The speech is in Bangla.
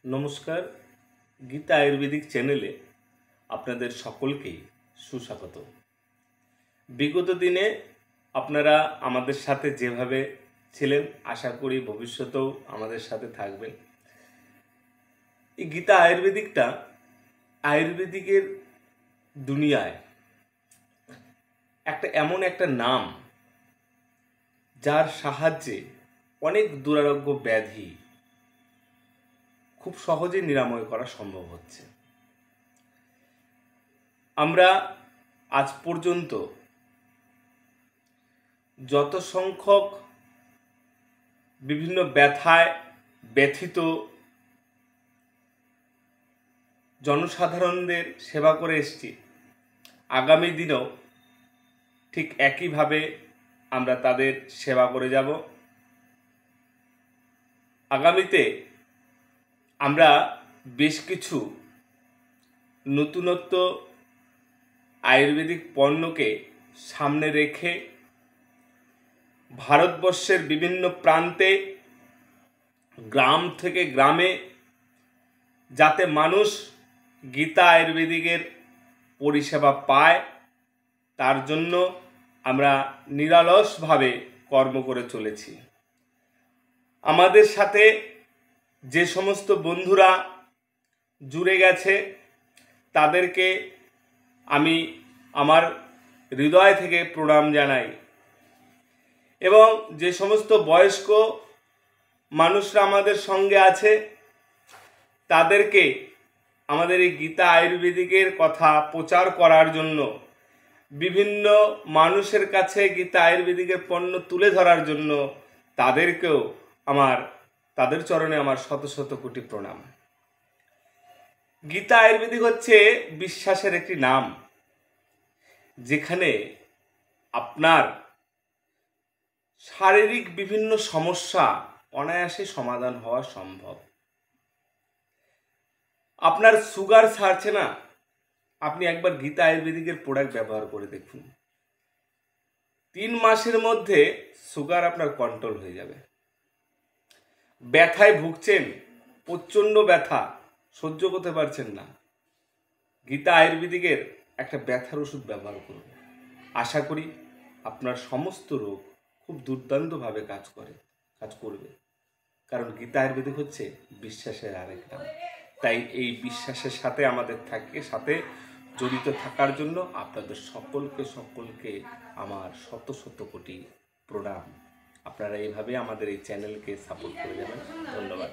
নমস্কার, গীতা আয়ুর্বেদিক চ্যানেলে আপনাদের সকলকেই সুস্বাগত। বিগত দিনে আপনারা আমাদের সাথে যেভাবে ছিলেন, আশা করি ভবিষ্যতেও আমাদের সাথে থাকবেন। এই গীতা আয়ুর্বেদিকের দুনিয়ায় এমন একটা নাম, যার সাহায্যে অনেক দুরারোগ্য ব্যাধি খুব সহজে নিরাময় করা সম্ভব হচ্ছে। আমরা আজ পর্যন্ত যত সংখ্যক বিভিন্ন ব্যথায় ব্যথিত জনসাধারণদের সেবা করে এসেছি, আগামী দিনেও ঠিক একইভাবে আমরা তাদের সেবা করে যাব। আগামীতে আমরা বেশ কিছু নতুনত্ব আয়ুর্বেদিক পণ্যকে সামনে রেখে ভারতবর্ষের বিভিন্ন প্রান্তে, গ্রাম থেকে গ্রামে, যাতে মানুষ গীতা আয়ুর্বেদিকের পরিষেবা পায়, তার জন্য আমরা নিরলসভাবে কর্ম করে চলেছি। আমাদের সাথে যে সমস্ত বন্ধুরা জুড়ে গেছে, তাদেরকে আমি আমার হৃদয় থেকে প্রণাম জানাই। এবং যে সমস্ত বয়স্ক মানুষরা আমাদের সঙ্গে আছে, তাদেরকে আমাদের এই গীতা আয়ুর্বেদিকের কথা প্রচার করার জন্য, বিভিন্ন মানুষের কাছে গীতা আয়ুর্বেদিকের পণ্য তুলে ধরার জন্য তাদেরকেও তাদের চরণে আমার শত শত কোটি প্রণাম। গীতা আয়ুর্বেদিক হচ্ছে বিশ্বাসের একটি নাম, যেখানে আপনার শারীরিক বিভিন্ন সমস্যা অনায়াসে সমাধান হওয়া সম্ভব। আপনার সুগার ছাড়ছে না, আপনি একবার গীতা আয়ুর্বেদিকের প্রোডাক্ট ব্যবহার করে দেখুন, 3 মাসের মধ্যে সুগার আপনার কন্ট্রোল হয়ে যাবে। ব্যথায় ভুগছেন, প্রচণ্ড ব্যথা, সহ্য করতে পারছেন না, গীতা আয়ুর্বেদিকের একটা ব্যথার ওষুধ ব্যবহার করুন। আশা করি আপনার সমস্ত রোগ খুব দুর্দান্তভাবে কাজ করবে। কারণ গীতা আয়ুর্বেদিক হচ্ছে বিশ্বাসের আরেক নাম। তাই এই বিশ্বাসের সাথে আমাদের সাথে জড়িত থাকার জন্য আপনাদের সকলকে আমার শত শত কোটি প্রণাম। আপনারা এইভাবে আমাদের এই চ্যানেলকে সাপোর্ট করে যাবেন। ধন্যবাদ।